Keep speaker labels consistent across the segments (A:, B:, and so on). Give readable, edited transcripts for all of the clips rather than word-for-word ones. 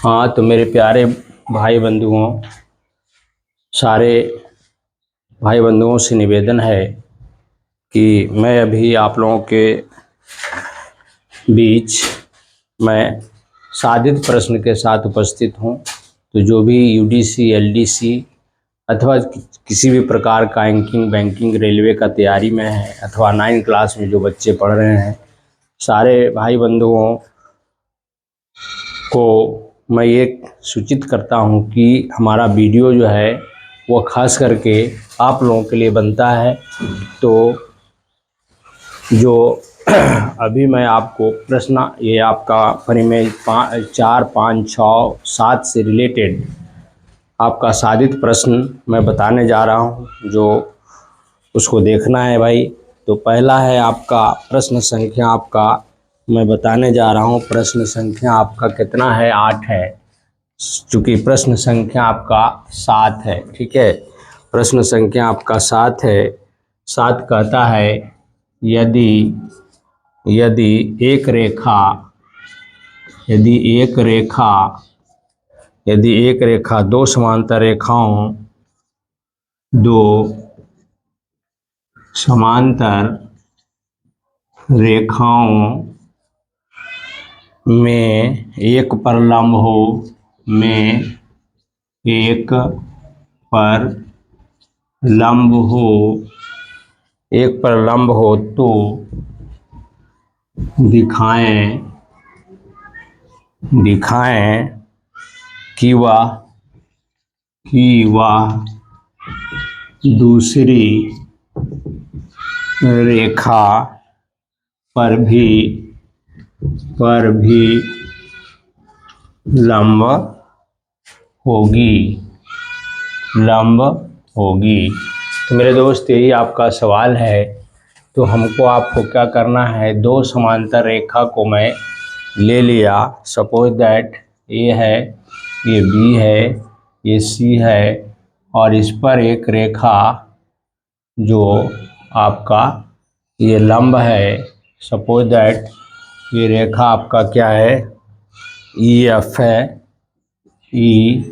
A: हाँ, तो मेरे प्यारे भाई बंधुओं, सारे भाई बंधुओं से निवेदन है कि मैं अभी आप लोगों के बीच मैं सादित प्रश्न के साथ उपस्थित हूँ। तो जो भी यूडीसी, एलडीसी अथवा किसी भी प्रकार का एंकिंग, बैंकिंग, रेलवे का तैयारी में है अथवा 9 क्लास में जो बच्चे पढ़ रहे हैं, सारे भाई बंधुओं को मैं ये सूचित करता हूँ कि हमारा वीडियो जो है वो खास करके आप लोगों के लिए बनता है। तो जो अभी मैं आपको प्रश्न, ये आपका परिमेय 4, 5, 6, 7 से रिलेटेड आपका सादित प्रश्न मैं बताने जा रहा हूँ, जो उसको देखना है भाई। तो पहला है आपका प्रश्न संख्या, आपका मैं बताने जा रहा हूँ। प्रश्न संख्या आपका कितना है? 8 है, चूँकि प्रश्न संख्या आपका 7 है। ठीक है, प्रश्न संख्या आपका 7 है। 7 कहता है, यदि यदि एक रेखा यदि एक रेखा यदि एक रेखा दो समांतर रेखाओं दो समांतर रेखाओं में एक पर लंब हो, में एक पर लंब हो एक पर लंब हो तो दिखाएं कि वह दूसरी रेखा पर भी लंब होगी। तो मेरे दोस्त, यही आपका सवाल है। तो आपको क्या करना है, दो समांतर रेखा को मैं ले लिया। सपोज दैट ए है, ये बी है, ये सी है, और इस पर एक रेखा जो आपका ये लंब है। सपोज दैट ये रेखा आपका क्या है, ई एफ है, ई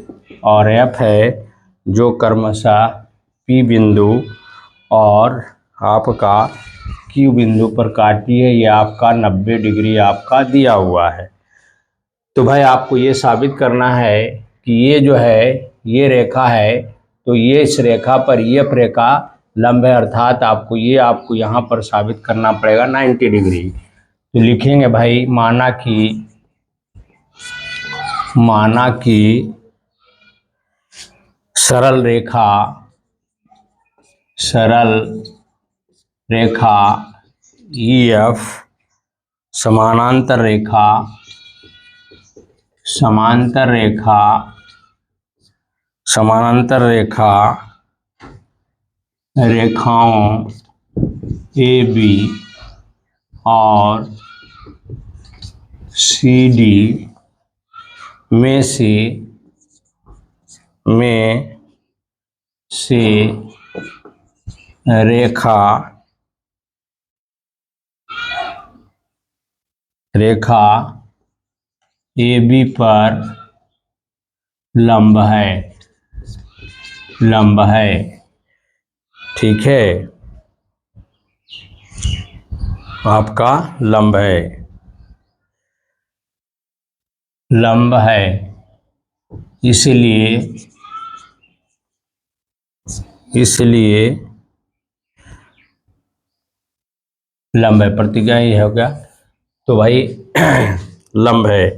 A: और एफ है, जो क्रमशः पी बिंदु और आपका क्यू बिंदु पर काटी है। ये आपका 90 डिग्री आपका दिया हुआ है। तो भाई आपको ये साबित करना है कि ये जो है ये रेखा है, तो ये इस रेखा पर ये रेखा लंब है, अर्थात आपको यहाँ पर साबित करना पड़ेगा 90 डिग्री। तो लिखेंगे भाई, माना कि सरल रेखा ई एफ समानांतर रेखा रेखाओं ए बी और सी डी में से रेखा ए बी पर लंब है। ठीक है, आपका लंब है, इसलिए लंब है, प्रतिज्ञा ही हो गया। तो भाई लंब है।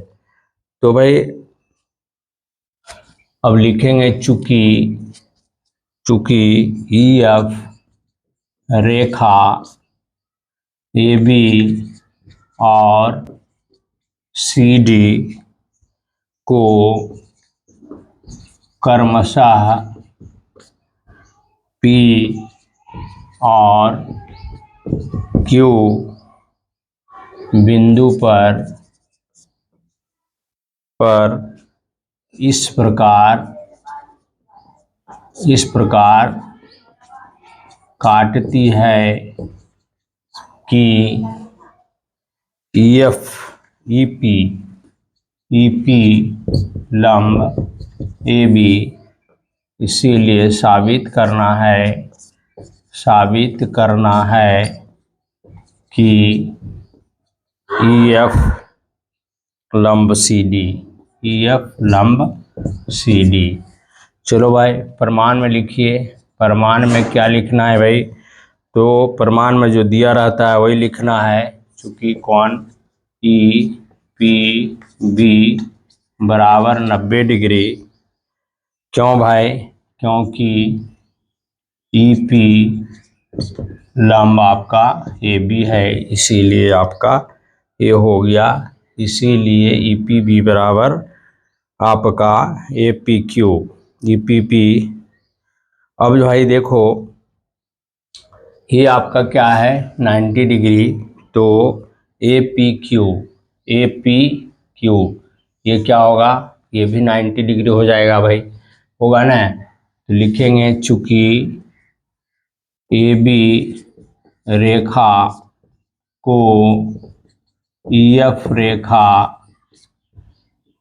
A: तो भाई अब लिखेंगे, चूंकि E F Rekha A B और सी डी को क्रमशः पी और क्यू बिंदु पर इस प्रकार काटती है कि E F E P EP लंब एबी, इसीलिए साबित करना है कि ईएफ लंब सीडी। चलो भाई प्रमाण में लिखिए। प्रमाण में क्या लिखना है भाई? तो प्रमाण में जो दिया रहता है वही लिखना है। चूँकि कोण ई पी बी बराबर 90 डिग्री। क्यों भाई? क्योंकि ई पी लंब आपका ए बी है, इसीलिए आपका ये हो गया। इसीलिए ई पी बी बराबर आपका A P Q, E P P. अब जो भाई देखो ये आपका क्या है 90 डिग्री, तो ए पी क्यू ये क्या होगा? ये भी 90 डिग्री हो जाएगा भाई, होगा ना? तो लिखेंगे चूँकि ए बी रेखा को ईएफ रेखा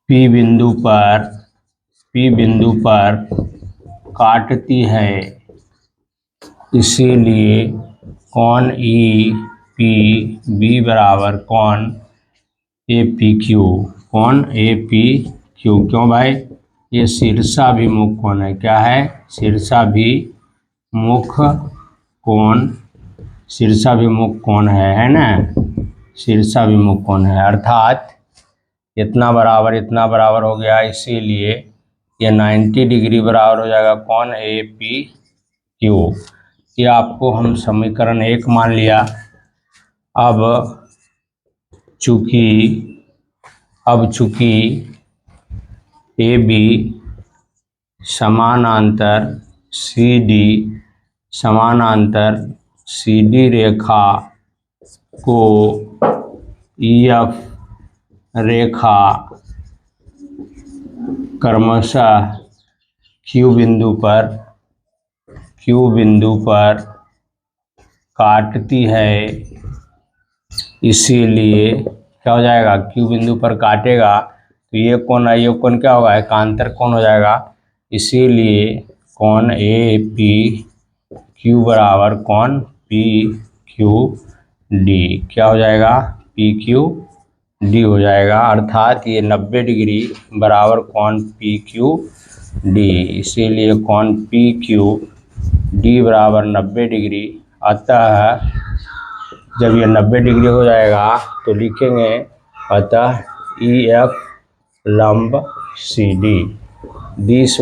A: पी बिंदु पर काटती है, इसीलिए कोण ई पी बी बराबर कोण ए पी क्यू। क्यों भाई? ये शीर्षाभिमुख कोण है। क्या है? शीर्षाभिमुख कोण है ना? शीर्षाभिमुख कोण है, अर्थात इतना बराबर हो गया, इसीलिए ये 90 डिग्री बराबर हो जाएगा कोण ए पी क्यू। ये आपको हम समीकरण 1 मान लिया। अब चूँकि ए बी समानांतर सी डी रेखा को ईएफ रेखा क्रमशः क्यू बिंदु पर काटती है, इसीलिए क्या हो जाएगा? क्यू बिंदु पर काटेगा तो ये कोण क्या होगा? एकांतर कोण हो जाएगा, इसीलिए कोण ए पी क्यू बराबर कोण पी क्यू डी। क्या हो जाएगा? पी क्यू डी हो जाएगा, अर्थात ये 90 डिग्री बराबर कोण पी क्यू डी, इसीलिए कोण पी क्यू डी बराबर 90 डिग्री। अतः जब ये 90 डिग्री हो जाएगा तो लिखेंगे अतः ई एफ लंब C D. This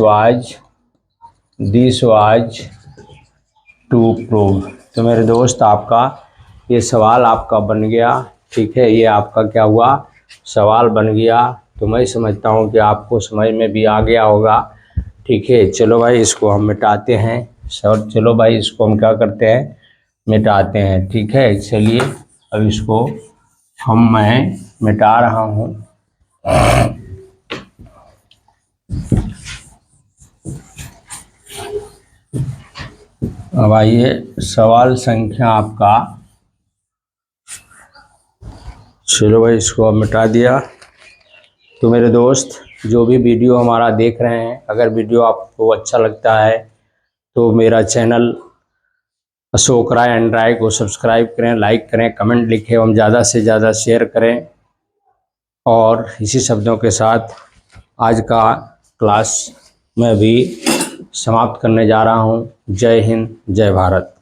A: was to prove. तो मेरे दोस्त आपका ये सवाल आपका बन गया, ठीक है? ये आपका क्या हुआ? सवाल बन गया। तो मैं समझता हूँ कि आपको समझ में भी आ गया होगा, ठीक है? चलो भाई इसको हम मिटाते हैं सर। चलो भाई इसको हम क्या करते हैं? मिटाते हैं, ठीक है? चलिए अब इसको मैं मिटा रहा हूँ। अब आइए सवाल संख्या आपका, चलो भाई इसको अब मिटा दिया। तो मेरे दोस्त जो भी वीडियो हमारा देख रहे हैं, अगर वीडियो आपको अच्छा लगता है तो मेरा चैनल अशोक राय एंड राय को सब्सक्राइब करें, लाइक करें, कमेंट लिखें एवं ज़्यादा से ज़्यादा शेयर करें। और इसी शब्दों के साथ आज का क्लास मैं भी समाप्त करने जा रहा हूँ। जय हिंद, जय भारत।